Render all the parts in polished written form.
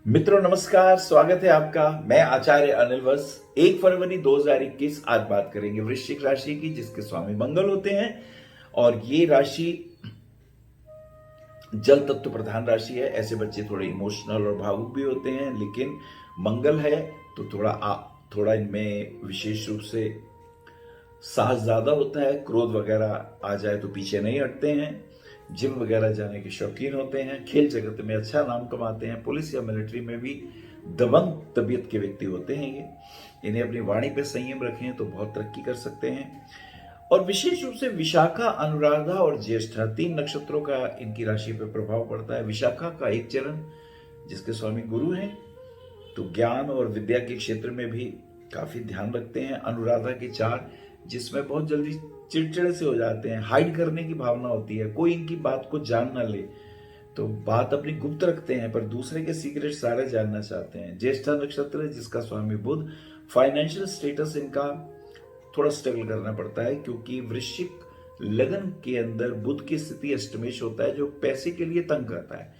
मित्रों नमस्कार, स्वागत है आपका। मैं आचार्य अनिल वस। 1 फरवरी 2021 आज बात करेंगे वृश्चिक राशि की, जिसके स्वामी मंगल होते हैं। और ये राशि जल तत्व प्रधान राशि है। ऐसे बच्चे थोड़े इमोशनल और भावुक भी होते हैं, लेकिन मंगल है तो थोड़ा इनमें विशेष रूप से साहस ज्यादा होता है। क्रोध वगैरह आ जाए तो पीछे नहीं हटते हैं। जिम वगैरह जाने के शौकीन होते हैं। खेल जगत में अच्छा नाम कमाते हैं। पुलिस या मिलिट्री में भी दबंग तबीयत के व्यक्ति होते हैं ये। इन्हें अपनी वाणी पे संयम रखें तो बहुत तरक्की कर सकते हैं। और विशेष रूप से विशाखा, अनुराधा और ज्येष्ठा 3 नक्षत्रों का इनकी राशि पर प्रभाव पड़ता है। विशाखा का 1 चरण, जिसके स्वामी गुरु हैं, तो ज्ञान और विद्या के क्षेत्र में भी काफी ध्यान रखते हैं। अनुराधा के 4, जिसमें बहुत जल्दी चिड़चिड़े से हो जाते हैं। हाइड करने की भावना होती है, कोई इनकी बात को जान ना ले तो बात अपनी गुप्त रखते हैं, पर दूसरे के सीक्रेट सारे जानना चाहते हैं। ज्येष्ठा नक्षत्र है, जिसका स्वामी बुध। फाइनेंशियल स्टेटस इनका थोड़ा स्ट्रगल करना पड़ता है, क्योंकि वृश्चिक लगन के अंदर बुध की स्थिति अष्टमेश होता है, जो पैसे के लिए तंग करता है।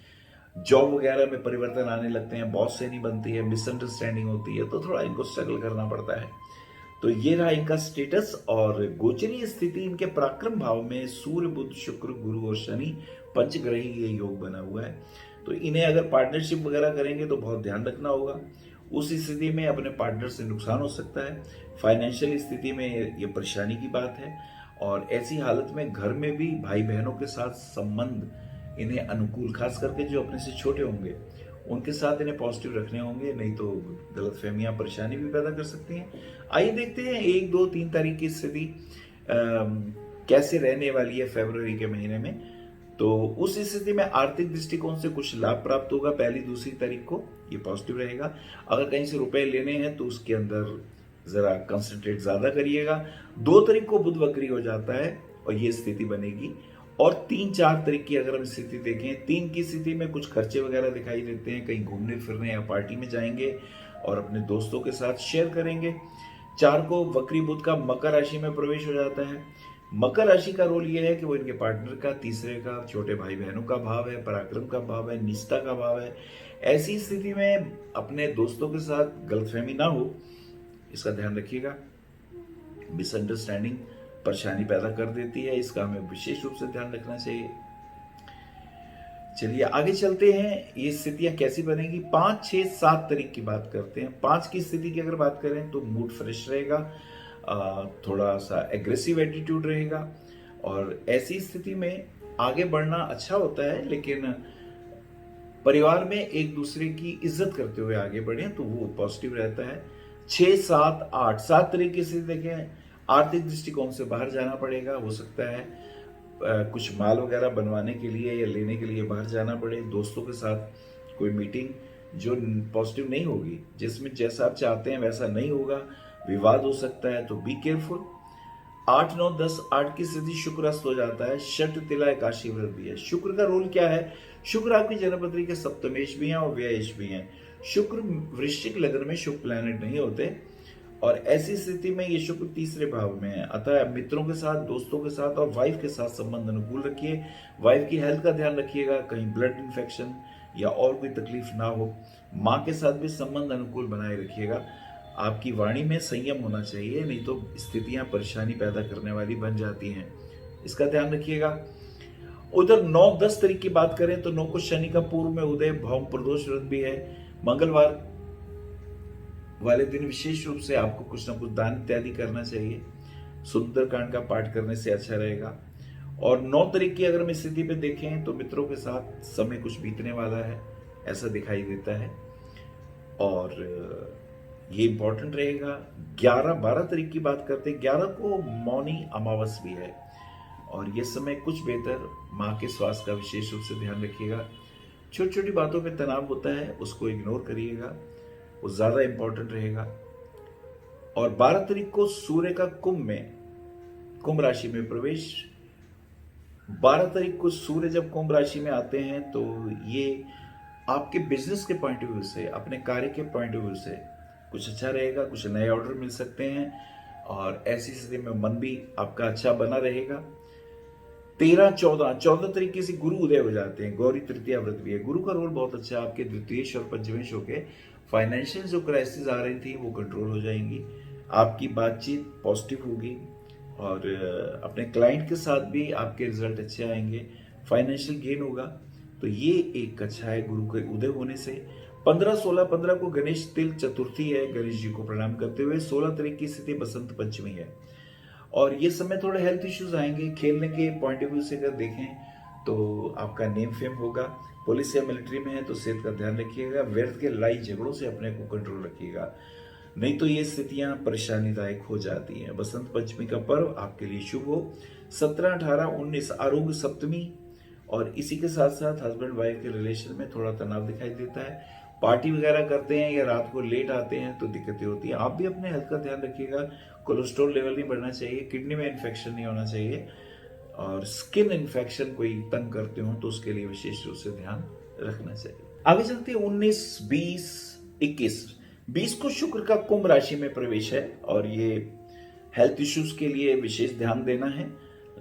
जॉब वगैरह में परिवर्तन आने लगते हैं, बॉस से नहीं बनती है, मिसअंडरस्टैंडिंग होती है, तो थोड़ा इनको स्ट्रगल करना पड़ता है। तो ये रहा इनका स्टेटस। और गोचरीय स्थिति इनके पराक्रम भाव में सूर्य, बुध, शुक्र, गुरु और शनि पंचग्रही ये योग बना हुआ है। तो इन्हें अगर पार्टनरशिप वगैरह करेंगे तो बहुत ध्यान रखना होगा। उस स्थिति में अपने पार्टनर से नुकसान हो सकता है। फाइनेंशियल स्थिति में ये परेशानी की बात है। और ऐसी हालत में घर में भी भाई बहनों के साथ संबंध इन्हें अनुकूल, खास करके जो अपने से छोटे होंगे उनके साथ इन्हें पॉजिटिव रखने होंगे, नहीं तो गलतफहमियां, परेशानी भी पैदा कर सकती हैं। आइए देखते हैं 1, 2, 3 तारीख की स्थिति कैसे रहने वाली है फरवरी के महीने में। तो उस स्थिति में आर्थिक दृष्टिकोण से कुछ लाभ प्राप्त होगा। 1, 2 तारीख को ये पॉजिटिव रहेगा। अगर कहीं से रुपए लेने हैं तो उसके अंदर जरा कंसंट्रेट ज्यादा करिएगा। 2 तारीख को बुध वक्री हो जाता है और ये स्थिति बनेगी। और 3, 4 तारीख की अगर हम स्थिति देखें, 3 की स्थिति में कुछ खर्चे वगैरह दिखाई देते हैं। कहीं घूमने फिरने या पार्टी में जाएंगे और अपने दोस्तों के साथ शेयर करेंगे। 4 को वक्री बुध का मकर राशि में प्रवेश हो जाता है। मकर राशि का रोल यह है कि वो इनके पार्टनर का, तीसरे का, छोटे भाई बहनों का भाव है, पराक्रम का भाव है, निष्ठा का भाव है। ऐसी स्थिति में अपने दोस्तों के साथ गलतफहमी ना हो, इसका ध्यान रखिएगा। मिसअंडरस्टैंडिंग परेशानी पैदा कर देती है, इसका हमें विशेष रूप से ध्यान रखना चाहिए। चलिए आगे चलते हैं, ये स्थितियां कैसी बनेगी। 5, 6, 7 तारीख की बात करते हैं। 5 की स्थिति की अगर बात करें तो मूड फ्रेश रहेगा, थोड़ा सा एग्रेसिव एटीट्यूड रहेगा। और ऐसी स्थिति में आगे बढ़ना अच्छा होता है, लेकिन परिवार में एक दूसरे की इज्जत करते हुए आगे बढ़े तो वो पॉजिटिव रहता है। 6, 7, 8, 7 तारीख की स्थिति देखें, आर्थिक दृष्टिकोण से बाहर जाना पड़ेगा। हो सकता है कुछ माल वगैरह बनवाने के लिए या लेने के लिए बाहर जाना पड़े। दोस्तों के साथ कोई मीटिंग जो पॉजिटिव नहीं होगी, जिसमें जैसा आप चाहते हैं वैसा नहीं होगा, विवाद हो सकता है, तो बी केयरफुल। 8, 9, 10, 8 की स्थिति शुक्र अस्त हो जाता है। शट तिला एकादशी व्रत भी है। शुक्र का रोल क्या है? शुक्र आपकी जन्मपत्री के सप्तमेश भी हैं और व्ययेश भी हैं। शुक्र वृश्चिक लग्न में शुभ प्लैनेट नहीं होते, और ऐसी स्थिति में ये शुक्र तीसरे भाव में है। अतः मित्रों के साथ, दोस्तों के साथ और वाइफ के साथ संबंध अनुकूल रखिए। वाइफ की हेल्थ का ध्यान रखिएगा, कहीं ब्लड इन्फेक्शन या और कोई तकलीफ ना हो। माँ के साथ भी संबंध अनुकूल बनाए रखिएगा। आपकी वाणी में संयम होना चाहिए, नहीं तो स्थितियां परेशानी पैदा करने वाली बन जाती हैं, इसका ध्यान रखिएगा। उधर 9, 10 तारीख की बात करें तो 9 को शनि का पूर्व में उदय, भौम प्रदोष व्रत भी है। मंगलवार वाले दिन विशेष रूप से आपको कुछ ना कुछ दान इत्यादि करना चाहिए। सुंदरकांड का पाठ करने से अच्छा रहेगा। और 9 तारीख की अगर हम स्थिति पे देखें तो मित्रों के साथ समय कुछ बीतने वाला है, ऐसा दिखाई देता है। और ये इंपॉर्टेंट रहेगा। 11, 12 तारीख की बात करते हैं। 11 को मौनी अमावस भी है, और ये समय कुछ बेहतर। माँ के स्वास्थ्य का विशेष रूप से ध्यान रखिएगा। छोटी छोटी बातों पे तनाव होता है, उसको इग्नोर करिएगा, वो ज्यादा इंपॉर्टेंट रहेगा। और 12 तारीख को सूर्य का कुंभ राशि में प्रवेश। 12 तारीख को सूर्य जब कुंभ राशि में आते हैं तो ये आपके बिजनेस के पॉइंट ऑफ व्यू से, अपने कार्य के पॉइंट ऑफ व्यू से कुछ अच्छा रहेगा। कुछ नए ऑर्डर मिल सकते हैं, और ऐसी स्थिति में मन भी आपका अच्छा बना रहेगा। 13-14 तरीके से गुरु उदय हो जाते हैं। गौरी तृतीया व्रत भी है। गुरु का रोल बहुत अच्छा है आपके द्वितीयेश और पंचमेश होके फाइनेंशियल जो क्राइसिस आ रही थी वो कंट्रोल हो जाएंगी। आपकी बातचीत पॉजिटिव होगी और अपने क्लाइंट के साथ भी आपके रिजल्ट अच्छे आएंगे। फाइनेंशियल गेन होगा। तो ये एक अच्छा है गुरु के उदय होने से। 15, 16, 15 को गणेश तिल चतुर्थी है। गणेश जी को प्रणाम करते हुए 16 तारीख की स्थिति बसंत पंचमी है और ये समय थोड़े हेल्थ इश्यूज आएंगे। खेलने के पॉइंट ऑफ व्यू से अगर देखें तो आपका नेम फेम होगा। पुलिस या मिलिट्री में है तो सेहत का ध्यान रखिएगा। व्यर्थ के लड़ाई झगड़ों से अपने को कंट्रोल रखिएगा, नहीं तो ये स्थितियां परेशानीदायक हो जाती हैं। बसंत पंचमी का पर्व आपके लिए शुभ हो। 17, 18, 19 आरोग्य सप्तमी और इसी के साथ साथ हस्बैंड वाइफ के रिलेशन में थोड़ा तनाव दिखाई देता है। पार्टी वगैरह करते हैं या रात को लेट आते हैं तो दिक्कतें होती हैं। आप भी अपने हेल्थ का ध्यान रखिएगा। कोलेस्ट्रॉल लेवल नहीं बढ़ना चाहिए, किडनी में इन्फेक्शन नहीं होना चाहिए और स्किन इन्फेक्शन कोई तंग करते हो तो उसके लिए विशेष रूप से ध्यान रखना चाहिए। आगे चलते हैं 19, 20, 21। 20 को शुक्र का कुंभ राशि में प्रवेश है और ये हेल्थ इश्यूज के लिए विशेष ध्यान देना है।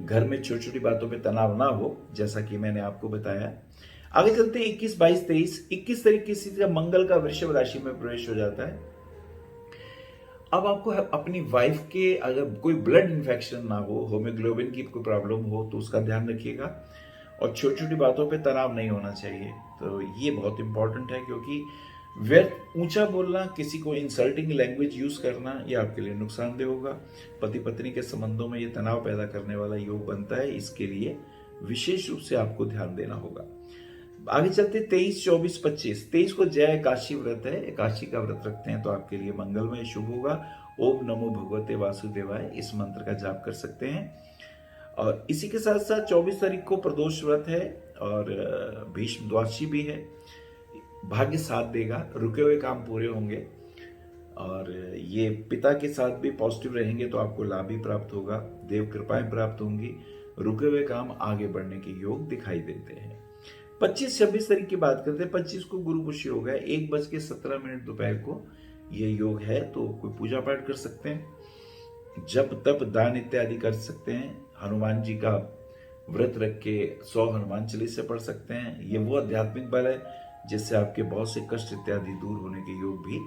घर में छोटी छोटी बातों पे तनाव ना हो, जैसा कि मैंने आपको बताया। आगे चलते हैं 21, 22, 23। 21 तारीख की स्थिति मंगल का वृषभ राशि में प्रवेश हो जाता है। अब आपको अपनी वाइफ के अगर कोई ब्लड इंफेक्शन ना हो, होमोग्लोबिन की कोई प्रॉब्लम हो तो उसका ध्यान रखिएगा और छोटी छोटी बातों पे तनाव नहीं होना चाहिए। तो ये बहुत इंपॉर्टेंट है क्योंकि व्यर्थ ऊंचा बोलना, किसी को इंसल्टिंग लैंग्वेज यूज करना ये आपके लिए नुकसानदेह होगा। पति पत्नी के संबंधों में ये तनाव पैदा करने वाला योग बनता है, इसके लिए विशेष रूप से आपको ध्यान देना होगा। आगे चलते 23, 24, 25। 23 को जय एकादशी व्रत है। एकादशी का व्रत रखते हैं तो आपके लिए मंगलमय शुभ होगा। ओम नमो भगवते वासुदेवाय इस मंत्र का जाप कर सकते हैं। और इसी के साथ साथ 24 तारीख को प्रदोष व्रत है और भीष्म द्वादशी भी है। भाग्य साथ देगा, रुके हुए काम पूरे होंगे और ये पिता के साथ भी पॉजिटिव रहेंगे तो आपको लाभ ही प्राप्त होगा। देव कृपाएं प्राप्त होंगी। रुके हुए काम आगे बढ़ने के योग दिखाई देते हैं। 25, 26 तारीख की बात करते हैं। 25 को गुरु पुष्य योग है। 1:17 दोपहर को ये योग है तो कोई पूजा पाठ कर सकते हैं, जप तप दान इत्यादि कर सकते हैं। हनुमान जी का व्रत रख के 100 हनुमान चालीसा पढ़ सकते हैं। ये वो आध्यात्मिक बल है जिससे आपके बहुत से कष्ट इत्यादि दूर होने के योग भी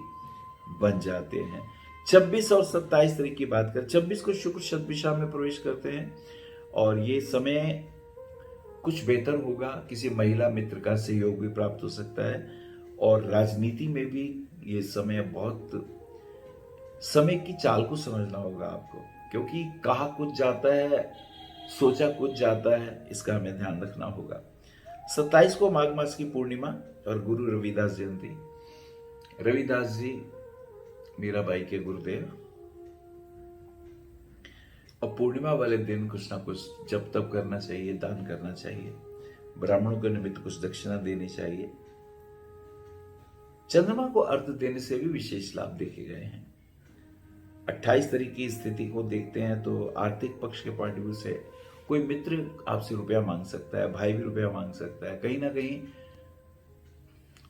बन जाते हैं। 26 और 27 तारीख की बात कर। 26 को शुक्र शतभिषा में प्रवेश करते हैं और ये समय कुछ बेहतर होगा। किसी महिला मित्र का सहयोग भी प्राप्त हो सकता है और राजनीति में भी ये समय बहुत समय की चाल को समझना होगा आपको, क्योंकि कहा कुछ जाता है, सोचा कुछ जाता है, इसका हमें ध्यान रखना होगा। 27 को माघ मास की पूर्णिमा और गुरु रविदास जयंती। रविदास जी मीरा बाई के गुरुदेव और पूर्णिमा वाले दिन कुछ ना कुछ जप तप करना चाहिए, दान करना चाहिए, ब्राह्मणों के निमित्त कुछ दक्षिणा देनी चाहिए। चंद्रमा को अर्थ देने से भी विशेष लाभ देखे गए हैं। 28 तारीख की स्थिति को देखते हैं तो आर्थिक पक्ष के पॉइंट ऑफ व्यू से कोई मित्र आपसे रुपया मांग सकता है, भाई भी रुपया मांग सकता है, कहीं ना कहीं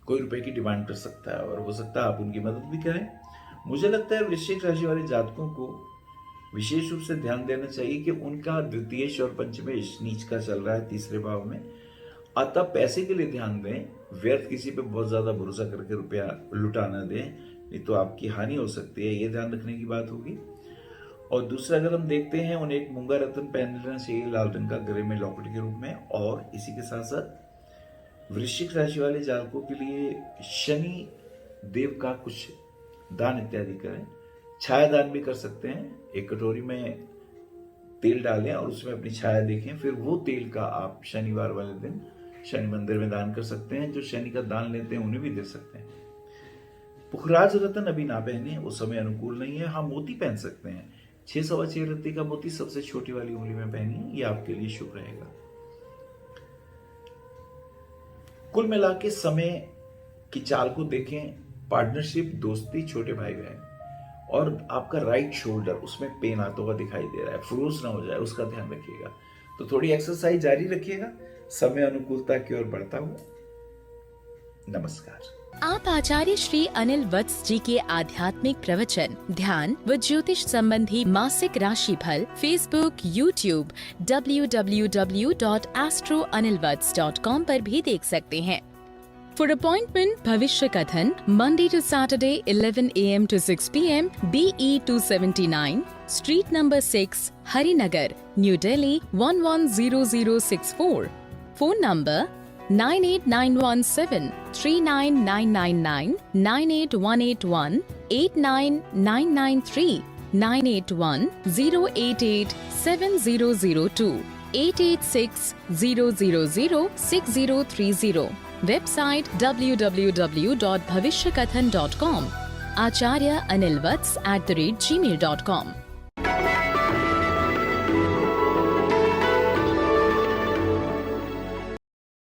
कोई रुपए की डिमांड कर सकता है और हो सकता है आप उनकी मदद भी करें। मुझे लगता है वृश्चिक राशि वाले जातकों को विशेष रूप से ध्यान देना चाहिए कि उनका द्वितीयेश और पंचमेश नीच का चल रहा है 3रे भाव में, अतः पैसे के लिए ध्यान दें। व्यर्थ किसी पे बहुत ज्यादा भरोसा करके रुपया लुटा न दें, नहीं तो आपकी हानि हो सकती है, ये ध्यान रखने की बात होगी। और दूसरा अगर हम देखते हैं उन्हें एक मूंगा रत्न पहन लेना चाहिए लाल रंग का गले में लॉकेट के रूप में। और इसी के साथ साथ वृश्चिक राशि वाले जातकों के लिए शनि देव का कुछ दान इत्यादि करें। छाया दान भी कर सकते हैं। एक कटोरी में तेल डालें और उसमें अपनी छाया देखें, फिर वो तेल का आप शनिवार वाले दिन शनि मंदिर में दान कर सकते हैं। जो शनि का दान लेते हैं उन्हें भी दे सकते हैं। पुखराज रत्न अभी ना पहने, उस समय अनुकूल नहीं है। हाँ, मोती पहन सकते हैं। 6 सवा 6 रत्ती का मोती सबसे छोटी वाली उंगली में पहनिए, ये आपके लिए शुभ रहेगा। कुल मिला के समय की चाल को देखें। पार्टनरशिप, दोस्ती, छोटे भाई बहन और आपका राइट शोल्डर, उसमें पेन आता हुआ दिखाई दे रहा है, फ्रोज ना हो जाए, उसका ध्यान रखिएगा। तो थोड़ी एक्सरसाइज जारी रखिएगा। समय अनुकूलता की ओर बढ़ता हुआ। नमस्कार। आप आचार्य श्री अनिल वत्स जी के आध्यात्मिक प्रवचन, ध्यान व ज्योतिष संबंधी मासिक राशिफल फेसबुक, यूट्यूब, www.astroanilvats.com पर भी देख सकते हैं। For appointment, भविष्य कथन, Monday to Saturday, 11 a.m. to 6 p.m. BE 279, Street number 6, Harinagar, New Delhi 110064. Phone number 98917 39999, 98181 89993, 981 088 7002, 886 000 6030. Website www.bhavishyakathan.com. Acharya Anil Vats @gmail.com.